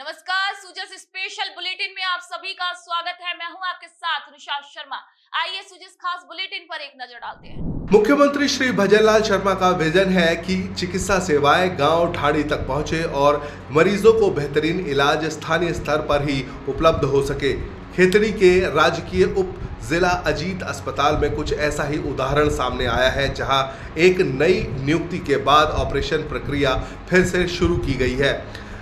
नमस्कार, Sujas special bulletin में आप सभी का स्वागत है। मैं हूं आपके साथ अनुषा शर्मा। आइए सुजस खास बुलेटिन पर एक नजर डालते हैं। मुख्यमंत्री श्री भजनलाल शर्मा का विजन है कि चिकित्सा सेवाएं गांव ढाणी तक पहुंचे और मरीजों को बेहतरीन इलाज स्थानीय स्तर पर ही उपलब्ध हो सके। खेतड़ी के राजकीय उप जिला अजीत अस्पताल में कुछ ऐसा ही उदाहरण सामने आया है, जहां एक नई नियुक्ति के बाद ऑपरेशन प्रक्रिया फिर से शुरू की गई है।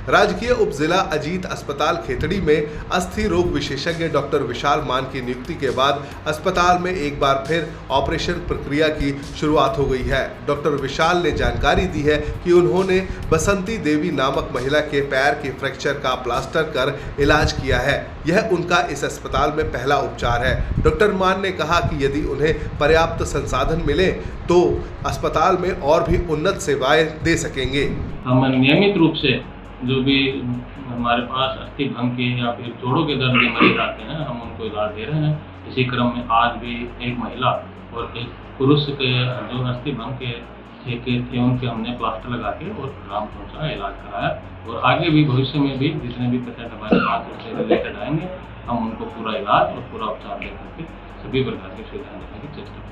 राजकीय उप जिला अजीत अस्पताल खेतड़ी में अस्थि रोग विशेषज्ञ डॉक्टर विशाल मान की नियुक्ति के बाद अस्पताल में एक बार फिर ऑपरेशन प्रक्रिया की शुरुआत हो गई है। डॉक्टर विशाल ने जानकारी दी है कि उन्होंने बसंती देवी नामक महिला के पैर के फ्रैक्चर का प्लास्टर कर इलाज किया है। यह उनका इस अस्पताल में पहला उपचार है। डॉक्टर मान ने कहा कि यदि उन्हें पर्याप्त संसाधन मिले तो अस्पताल में और भी उन्नत सेवाएं दे सकेंगे। हम नियमित रूप से जो भी हमारे पास अस्थि भंग के या फिर जोड़ों के दर्द के मरीज आते हैं, हम उनको इलाज दे रहे हैं। इसी क्रम में आज भी एक महिला और एक पुरुष के जो अस्थि भंग के थे उनके हमने प्लास्टर लगा के और आराम पहुँचा इलाज कराया। और आगे भी भविष्य में भी जितने भी पेशेंट हमारे पास उससे रिलेटेड आएंगे, हम उनको पूरा इलाज और पूरा उपचार दे करके सभी प्रकार की सुविधाएं देने की चेष्टा करेंगे।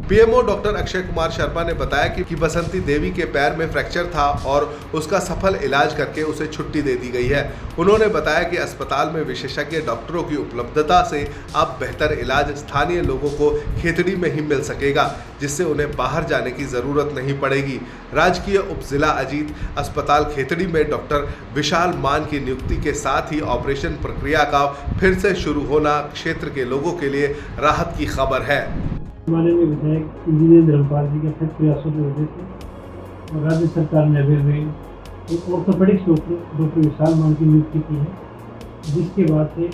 पीएमओ डॉक्टर अक्षय कुमार शर्मा ने बताया कि बसंती देवी के पैर में फ्रैक्चर था और उसका सफल इलाज करके उसे छुट्टी दे दी गई है। उन्होंने बताया कि अस्पताल में विशेषज्ञ डॉक्टरों की उपलब्धता से अब बेहतर इलाज स्थानीय लोगों को खेतड़ी में ही मिल सकेगा, जिससे उन्हें बाहर जाने की जरूरत नहीं पड़ेगी। राजकीय उप जिला अजीत अस्पताल खेतड़ी में डॉक्टर विशाल मान की नियुक्ति के साथ ही ऑपरेशन प्रक्रिया का फिर से शुरू होना क्षेत्र के लोगों के लिए राहत की खबर है। माननीय विधायक इंजीनियर धर्मपाल जी के अथक प्रयासों की वजह से और राज्य सरकार ने अभी में एक ऑर्थोपेडिक्स डॉक्टर विशाल मान की नियुक्ति की है, जिसके बाद से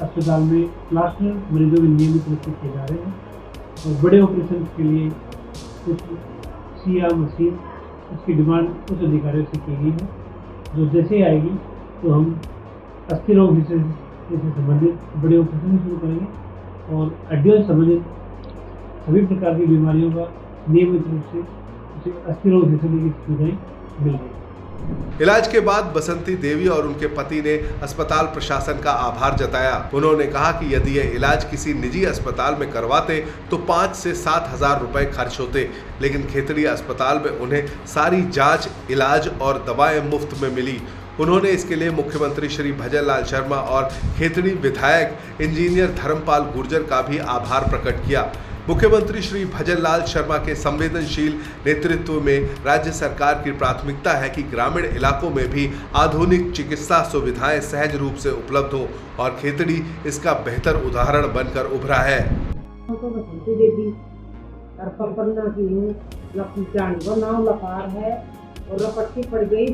अस्पताल में प्लास्टर मरीजों में नियमित रूप से किए जा रहे हैं। और बड़े ऑपरेशन के लिए कुछ सीआर मशीन उसकी डिमांड उच्च अधिकारियों से की गई है, जो जैसे आएगी तो हम अस्थि रोग से संबंधित बड़े ऑपरेशन शुरू करेंगे और हड्डियों से संबंधित सभी प्रकार की बीमारियों का नियमित रूप से उसे अस्थि रोग से संबंधित सुविधाएं मिल रही। इलाज के बाद बसंती देवी और उनके पति ने अस्पताल प्रशासन का आभार जताया। उन्होंने कहा कि यदि यह इलाज किसी निजी अस्पताल में करवाते तो 5 से 7 हजार रुपए खर्च होते, लेकिन खेतड़ी अस्पताल में उन्हें सारी जांच, इलाज और दवाएं मुफ्त में मिली। उन्होंने इसके लिए मुख्यमंत्री श्री भजनलाल शर्मा और खेतड़ी विधायक इंजीनियर धर्मपाल गुर्जर का भी आभार प्रकट किया। मुख्यमंत्री श्री भजनलाल शर्मा के संवेदनशील नेतृत्व में राज्य सरकार की प्राथमिकता है कि ग्रामीण इलाकों में भी आधुनिक चिकित्सा सुविधाएं सहज रूप से उपलब्ध हो और खेतड़ी इसका बेहतर उदाहरण बनकर उभरा है। पड़ गई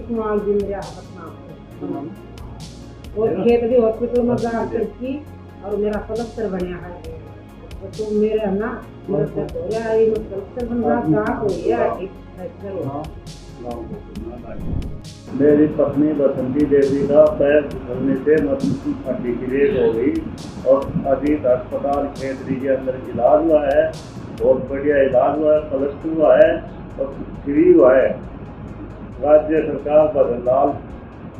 और खेतड़ी हॉस्पिटल में जाकर की और मेरा प्लास्टर बनया है तो मेरे है ना मेरा प्लास्टर बन रहा गांठ हो गया मेरी पत्नी बसंती देवी का पैर धरने से हड्डी की रेत हो गई और अजीत अस्पताल खेतड़ी के अंदर इलाज हुआ है। बहुत बढ़िया इलाज हुआ है, प्लास्टर हुआ है और फ्री हुआ है। राज्य सरकार भजनलाल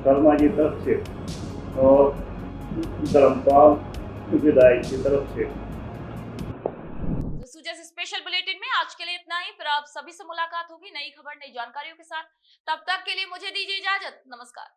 शर्मा की तरफ से और धर्मपाल विधायक की तरफ से। सुजस स्पेशल बुलेटिन में आज के लिए इतना ही। फिर आप सभी से मुलाकात होगी नई खबर, नई जानकारियों के साथ। तब तक के लिए मुझे दीजिए इजाजत। नमस्कार।